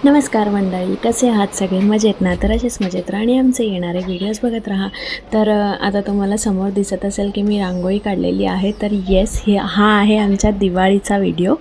नमस्कार मंडळी, कसे आहात सगळे? मजेत ना? तर असेच मजेत राहा आणि आमचे येणारे व्हिडिओज बघत राहा. तर आता तुम्हाला समोर दिसत असेल की मी रांगोळी काढलेली आहे. तर येस, हा आहे आमच्या दिवाळीचा व्हिडिओ.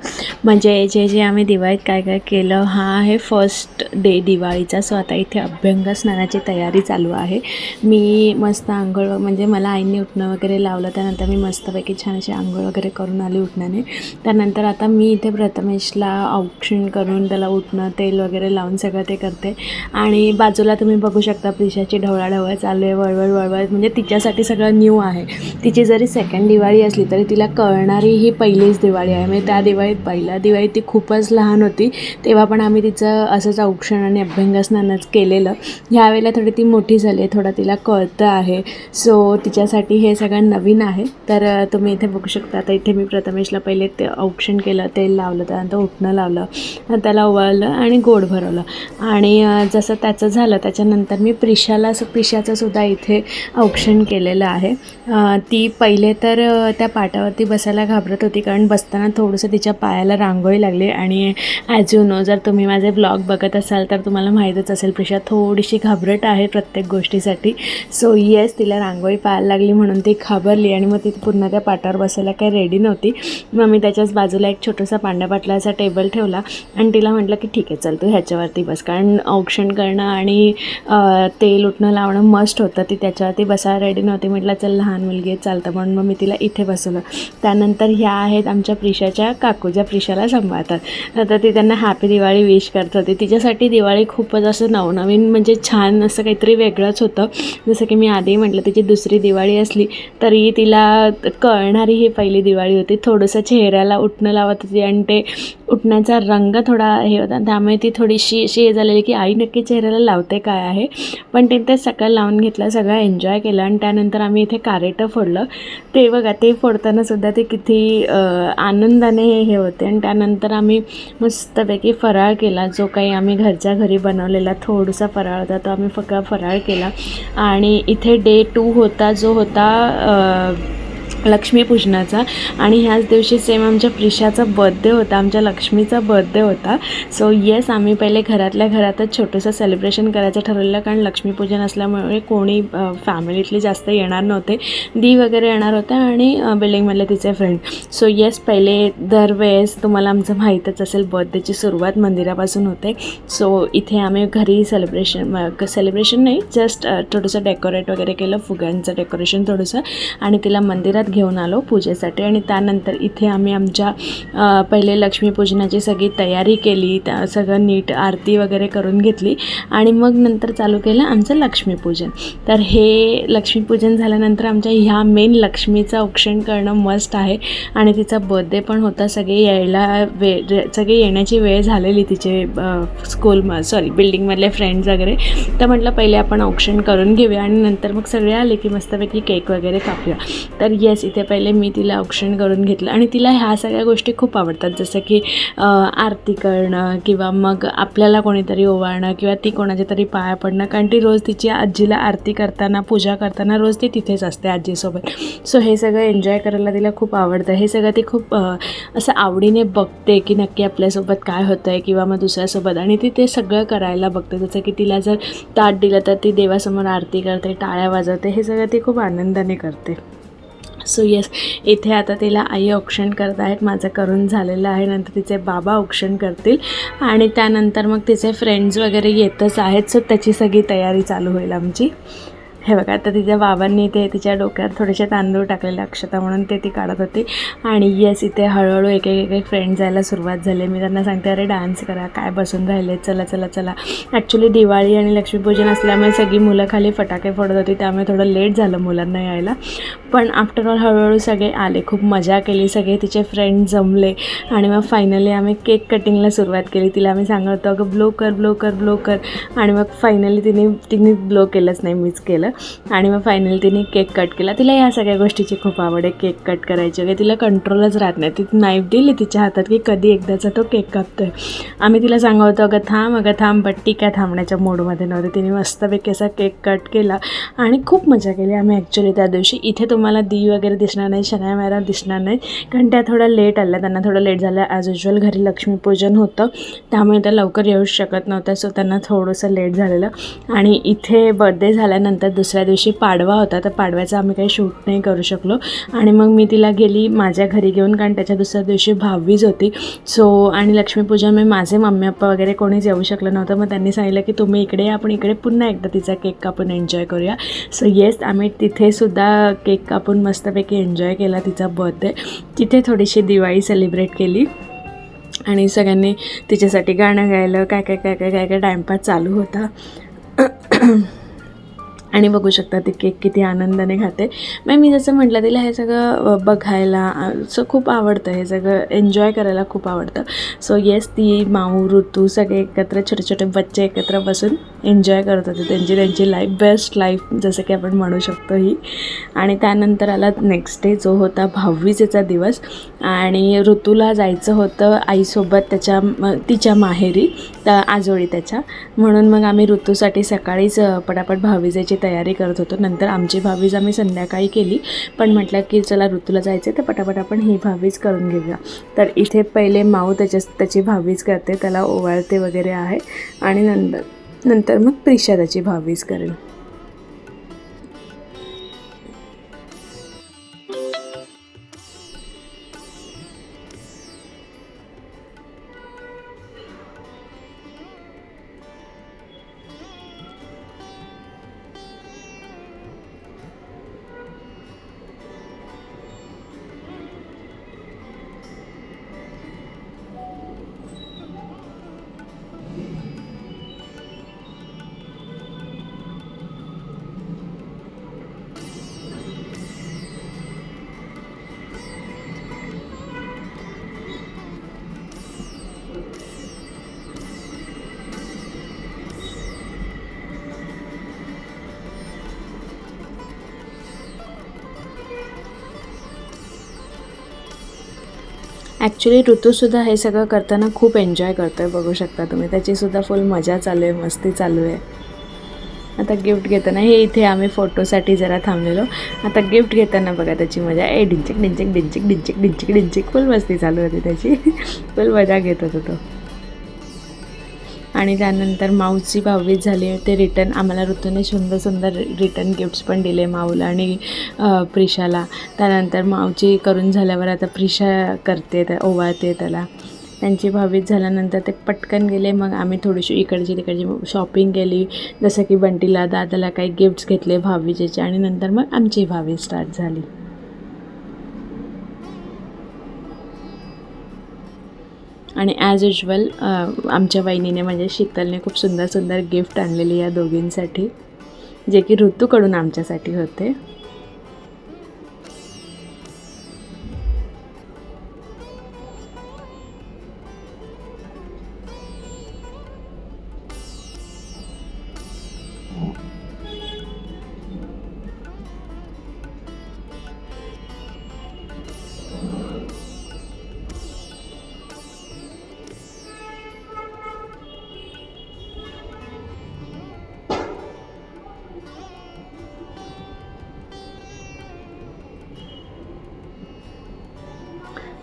म्हणजे जे आम्ही दिवाळीत काय काय केलं, हा आहे फर्स्ट डे दिवाळीचा. सो आता इथे अभ्यंग स्नानाची तयारी चालू आहे. मी मस्त आंघोळ, म्हणजे मला आईने उठणं वगैरे लावलं. त्यानंतर मी मस्तपैकी छान अशी आंघोळ वगैरे करून आली उठण्याने. त्यानंतर आता मी इथे प्रथमेशला औक्षण करून त्याला उठणं, तेल वगैरे लावून सगळं ते करते. आणि बाजूला तुम्ही बघू शकता प्रिशाची ढवळाढवळ चालू आहे, वळवळ. म्हणजे तिच्यासाठी सगळं न्यू आहे. तिची जरी सेकंड दिवाळी असली तरी तिला कळणारी ही पहिलीच दिवाळी आहे. म्हणजे त्या दिवाळीत, पहिल्या दिवाळीत ती खूपच लहान होती, तेव्हा पण आम्ही तिचं असंच औक्षण आणि अभ्यंगस्नानच केलेलं. ह्यावेळेला थोडी ती मोठी झाली आहे, थोडं तिला कळतं आहे. सो तिच्यासाठी हे सगळं नवीन आहे. तर तुम्ही इथे बघू शकता. आता इथे मी प्रथमेशला पहिले ते औक्षण केलं, तेल लावलं, त्यानंतर उठणं लावलं, त्याला ओवाळलं आणि गोड भरवलं. आणि जसं त्याचं झालं त्याच्यानंतर मी प्रिशाचं सुद्धा इथे औक्षण केलेलं आहे. ती पहिले तर त्या पाटावरती बसायला घाबरत होती, कारण बसताना थोडंसं तिच्या पायाला रांगोळी लागली. आणि ॲज यू नो, जर तुम्ही माझे ब्लॉग बघत असाल तर तुम्हाला माहीतच असेल, प्रिशा थोडीशी घाबरट आहे प्रत्येक गोष्टीसाठी. सो येस, तिला रांगोळी पाहायला लागली म्हणून ती घाबरली आणि मग ती पुन्हा त्या पाटावर बसायला काही रेडी नव्हती. मग मी त्याच्याच बाजूला एक छोटासा पांढऱ्या पाटलाचा टेबल ठेवला आणि तिला म्हटलं की ठीक आहे, चल तू ह्याच्यावरती बस, कारण औक्षण करणं आणि तेल उठणं लावणं मस्ट होतं. ती त्याच्यावरती बसायला रेडी नव्हती. म्हटलं चल, लहान मुलगी आहे, चालतं, म्हणून मग मी तिला इथे बसवलं. त्यानंतर ह्या आहेत आमच्या प्रिशाच्या काकू, ज्या प्रिशाला सांभाळतात. तर ती त्यांना हॅपी दिवाळी विश करत होती. तिच्यासाठी दिवाळी खूपच असं नवनवीन, म्हणजे छान असं काहीतरी वेगळंच होतं. जसं की मी आधी म्हटलं, तिची दुसरी दिवाळी असली तरी तिला कळणारी ही पहिली दिवाळी होती. थोडंसं चेहऱ्याला उठणं लावत होती आणि ते उठण्याचा रंग थोडा हे होता, त्यामुळे ती थोडीशी अशी हे झालेली की आई नक्की चेहऱ्याला लावते काय आहे. पण ते सगळं लावून घेतलं, सगळं एन्जॉय केलं. आणि त्यानंतर आम्ही इथे कारेटं फोडलं. ते बघा, ते फोडतानासुद्धा ते किती आनंदाने हे होते. आणि त्यानंतर आम्ही मस्तपैकी फराळ केला, जो काही आम्ही घरच्या घरी बनवलेला थोडासा फराळ होता, तो आम्ही फराळ केला. आणि इथे डे 2 होता, जो होता लक्ष्मीपूजनाचा. आणि ह्याच दिवशी सेम आमच्या प्रिशाचा बर्थडे होता, आमच्या लक्ष्मीचा बर्थडे होता. सो येस, आम्ही पहिले घरातल्या घरातच छोटंसं सेलिब्रेशन करायचं ठरवलं, कारण लक्ष्मीपूजन असल्यामुळे कोणी फॅमिलीतले जास्त येणार नव्हते. दी वगैरे येणार होत्या आणि बिल्डिंगमधले तिचे फ्रेंड. सो येस, पहिले दरवेळेस तुम्हाला आमचं माहीतच असेल, बर्थडेची सुरुवात मंदिरापासून होते. सो इथे आम्ही घरी सेलिब्रेशन नाही, जस्ट थोडंसं डेकोरेट वगैरे केलं, फुग्यांचं डेकोरेशन थोडंसं, आणि तिला मंदिरात घेऊन आलो पूजेसाठी. आणि त्यानंतर इथे आम्ही आमच्या पहिले लक्ष्मीपूजनाची सगळी तयारी केली, त्या सगळं नीट आरती वगैरे करून घेतली. आणि मग नंतर चालू केलं आमचं लक्ष्मीपूजन. तर हे लक्ष्मीपूजन झाल्यानंतर आमच्या ह्या मेन लक्ष्मीचं औक्षण करणं मस्ट आहे. आणि तिचा बर्थडे पण होता. सगळे येण्याची वेळ झालेली तिचे बिल्डिंगमधले फ्रेंड्स वगैरे. तर म्हटलं पहिले आपण औक्षण करून घेऊया आणि नंतर मग सगळे आले की मस्तपैकी केक वगैरे कापूया. तर येस, इथे पहिले मी तिला औक्षण करून घेतलं. आणि तिला ह्या सगळ्या गोष्टी खूप आवडतात, जसं की आरती करणं, किंवा मग आपल्याला कोणीतरी ओवाळणं, किंवा ती कोणाच्या तरी पाया पडणं, कारण ती रोज तिची आजीला आरती करताना, पूजा करताना रोज ती तिथेच असते आजीसोबत. सो हे सगळं एन्जॉय करायला तिला खूप आवडतं. हे सगळं ती खूप असं आवडीने बघते की नक्की आपल्यासोबत काय होतं आहे, किंवा मग दुसऱ्यासोबत. आणि ती ते सगळं करायला बघते. जसं की तिला जर ताट दिलं तर ती देवासमोर आरती करते, टाळ्या वाजवते. हे सगळं ती खूप आनंदाने करते. सो येस, इथे आता तिला आई औक्षण करत आहेत. माझं करून झालेलं आहे. नंतर तिचे बाबा औक्षण करतील आणि त्यानंतर मग तिचे फ्रेंड्स वगैरे येतच आहेत. सो त्याची सगळी तयारी चालू होईल आमची. हे बघा, आता तिच्या बाबांनी ते तिच्या डोक्यात थोडेसे तांदूळ टाकलेले अक्षता म्हणून ती काढत होती. आणि येस, इथे हळूहळू एक फ्रेंड जायला सुरुवात झाली. मी त्यांना सांगते, अरे डान्स करा, काय बसून राहिले, चला. ॲक्च्युली दिवाळी आणि लक्ष्मीपूजन असल्यामुळे सगळी मुलं खाली फटाके फोडत होती, त्यामुळे थोडं लेट झालं मुलांना यायला. पण आफ्टर ऑल हळूहळू सगळे आले, खूप मजा केली, सगळे तिचे फ्रेंड जमले. आणि मग फायनली आम्ही केक कटिंगला सुरुवात केली. तिला आम्ही सांगत होतो, अगं ब्लो कर. आणि मग फायनली तिने ब्लो केलंच नाही, मीच केलं. आणि मग फायनली तिने केक कट केला. तिला ह्या सगळ्या गोष्टीची खूप आवड आहे, केक कट करायची वगैरे. तिला कंट्रोलच राहत नाही. ती नाईफ दिली तिच्या हातात की कधी एकदाचा तो केक कापतोय. आम्ही तिला सांगत होतो अगं थांब, बट ती काय थांबण्याच्या मूडमध्ये नव्हती. तिने मस्तपैकी असा केक कट केला आणि खूप मजा केली आम्ही ॲक्च्युली त्या दिवशी. इथे तुम्हाला दी वगैरे दिसणार नाही, शनाया मायरा दिसणार नाही, कारण त्या थोडा लेट आल्या. त्यांना थोडं लेट झालं. ॲज युजल घरी लक्ष्मीपूजन होतं, त्यामुळे त्या लवकर येऊच शकत नव्हत्या. सो त्यांना थोडंसं लेट झालेलं. आणि इथे बर्थडे झाल्यानंतर दुसऱ्या दिवशी पाडवा होता, तर पाडव्याचा आम्ही काही शूट नाही करू शकलो. आणि मग मी तिला गेली माझ्या घरी घेऊन, कारण त्याच्या दुसऱ्या दिवशी भाऊबीज होती. सो आणि लक्ष्मीपूजन मी माझे मम्मी पप्पा वगैरे कोणीच येऊ शकलं नव्हतं. मग त्यांनी सांगितलं की तुम्ही इकडे आपण इकडे पुन्हा एकदा तिचा केक कापून एन्जॉय करूया. सो येस, आम्ही तिथेसुद्धा केक कापून मस्तपैकी एन्जॉय केला तिचा बर्थडे. तिथे थोडीशी दिवाळी सेलिब्रेट केली आणि सगळ्यांनी तिच्यासाठी गाणं गायलं. काय टाईमपास चालू होता. आणि बघू शकता ती केक किती आनंदाने खाते. मग मी जसं म्हटलं तिला हे सगळं बघायला खूप आवडतं, हे सगळं एन्जॉय करायला खूप आवडतं. सो येस, ती माऊ ऋतू सगळे एकत्र, छोटे छोटे बच्चे एकत्र बसून एन्जॉय करत होते त्यांची लाईफ, बेस्ट लाईफ जसं की आपण म्हणू शकतो ही. आणि त्यानंतर आला नेक्स्ट डे जो होता भाऊबीजेचा दिवस. आणि ऋतूला जायचं होतं आईसोबत तिच्या माहेरी, आजोळी त्याच्या. म्हणून मग आम्ही ऋतूसाठी सकाळीच पटापट भाऊबीजेची तयारी करत होतो. नंतर आमची भाऊबीज आम्ही संध्याकाळी केली, पण म्हटलं की चला ऋतूला जायचं आहे तर पटापट आपण ही भाऊबीज करून घेऊया. तर इथे पहिले माऊ त्याची भाऊबीज करते, त्याला ओवाळते वगैरे आहे. आणि नंतर मग प्रिशा त्याची भाऊबीज करेल. ॲक्च्युली ऋतूसुद्धा हे सगळं करताना खूप एन्जॉय करतो आहे, बघू शकता तुम्ही. त्याचीसुद्धा फुल मजा चालू आहे, मस्ती चालू आहे. आता गिफ्ट घेताना हे इथे आम्ही फोटोसाठी जरा थांबलेलो. आता गिफ्ट घेताना बघा त्याची मजा. डिंचिक फुल मस्ती चालू होती त्याची. फुल मजा घेत होतो तो. आणि त्यानंतर माऊची भाऊबीज झाली. ते रिटर्न आम्हाला ऋतूने सुंदर रिटर्न गिफ्ट्स पण दिले माऊला आणि प्रिशाला. त्यानंतर माऊची करून झाल्यावर आता प्रिशा करते, ओवाळते त्याला. त्यांची भाऊबीज झाल्यानंतर ते पटकन गेले. मग आम्ही थोडीशी इकडची तिकडची शॉपिंग केली, जसं की बंटीला दादाला काही गिफ्ट्स घेतले भाऊबीजेचे. आणि नंतर मग आमची भाऊबीज स्टार्ट झाली. आणि ॲज युजल आमच्या वहिनीने म्हणजे शीतलने खूप सुंदर गिफ्ट आणलेली या दोघींसाठी, जे की ऋतूकडून आमच्यासाठी होते.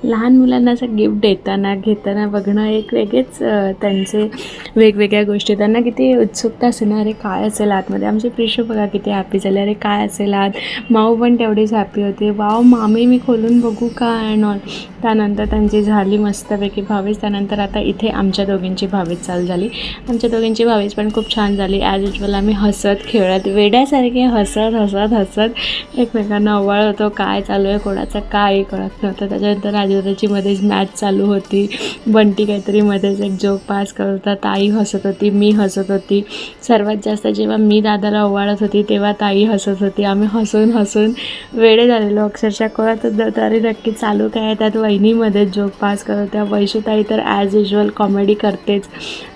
लहान मुलांना असं गिफ्ट देताना घेताना बघणं एक वेगळेच त्यांचे वेगवेगळ्या गोष्टी, त्यांना किती उत्सुकता असेल ना, अरे काय असेल आतमध्ये. आमची प्रिशू बघा किती हॅपी झाली, अरे काय असेल आत. माऊ पण तेवढीच हॅपी होती, वाव मामी मी खोलून बघू का अँड ऑल. त्यानंतर त्यांची झाली मस्तपैकी भाऊबीज. त्यानंतर आता इथे आमच्या दोघींची भाऊबीज चालू झाली. आमच्या दोघींची भाऊबीज पण खूप छान झाली. ॲज युजल आम्ही हसत खेळत वेड्यासारखे हसत एकमेकांना ओवाळ होतो. काय चालू आहे कोणाचं काय कळत नव्हतं. त्याच्यानंतर राजूची मध्येच मॅच चालू होती. बंटी काहीतरी मध्येच एक जोक पास करत होता. ताई हसत होती, मी हसत होती. सर्वात जास्त जेव्हा मी दादाला ओवाळत होती तेव्हा ताई हसत होती. आम्ही हसून वेडे झालेलो अक्षरशः. कळत होतं अरे नक्की चालू काय. त्यात वहिनीमध्ये जोक पास करत होत्या. वैशूताई तर ॲज युजल कॉमेडी करतेच.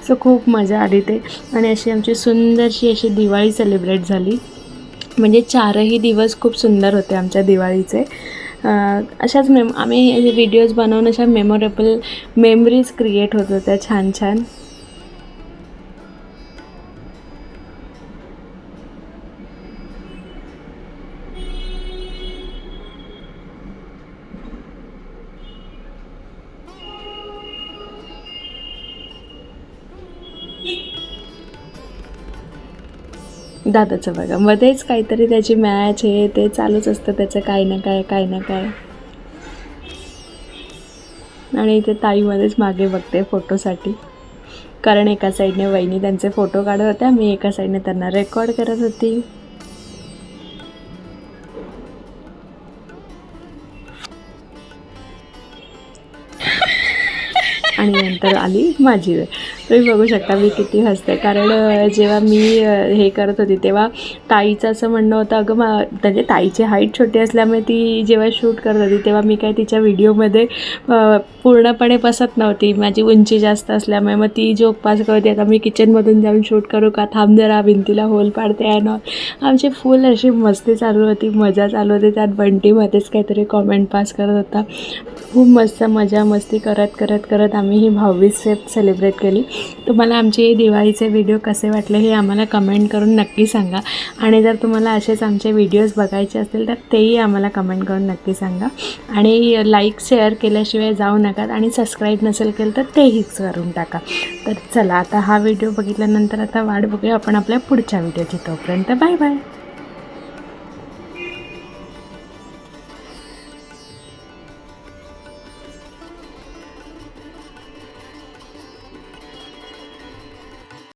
सो खूप मजा आली ते. आणि अशी आमची सुंदरशी अशी दिवाळी सेलिब्रेट झाली. म्हणजे 4ही दिवस खूप सुंदर होते आमच्या दिवाळीचे. अशाच आम्ही व्हिडिओज बनवून अशा मेमोरेबल मेमरीज क्रिएट होत होत्या छान छान. दादाचं बघा मध्येच काहीतरी त्याची मॅच हे ते चालूच असतं त्याचं काय ना काय. आणि ते ताईमध्येच मागे बघते फोटोसाठी, कारण एका साईडने वहिनी त्यांचे फोटो काढत होत्या, मी एका साईडने त्यांना रेकॉर्ड करत होती. आणि नंतर आली माझी वेळ. तुम्ही बघू शकता मी किती हसते, कारण जेव्हा मी हे करत होती तेव्हा ताईचं असं म्हणणं होतं, अगं म्हणजे ताईची हाईट छोटी असल्यामुळे ती जेव्हा शूट करत होती तेव्हा मी काय तिच्या व्हिडिओमध्ये पूर्णपणे बसत नव्हती, माझी उंची जास्त असल्यामुळे. मग ती जोक पास करते, आता मी किचनमधून जाऊन शूट करू का, थांब जरा भिंतीला होल पाडते आहे ना. आमची फुल अशी मस्ती चालू होती, मजा चालू होती. त्यात बंटीमध्येच काहीतरी कॉमेंट पास करत होता. खूप मस्त मजा मस्ती करत आम्ही ही 22 सेलिब्रेट केली. तुम्हाला आमचे दिवाळीचे व्हिडिओ कसे वाटले हे आम्हाला कमेंट करून नक्की सांगा. आणि जर तुम्हाला असेच आमचे व्हिडिओज बघायचे असतील तर तेही आम्हाला कमेंट करून नक्की सांगा. आणि लाईक शेअर केल्याशिवाय जाऊ नका, आणि सबस्क्राईब नसेल केलं तर तेही करून टाका. तर चला आता हा व्हिडिओ बघितल्यानंतर आता वाट बघूया आपण आपल्या पुढच्या व्हिडिओची. तोपर्यंत बाय बाय.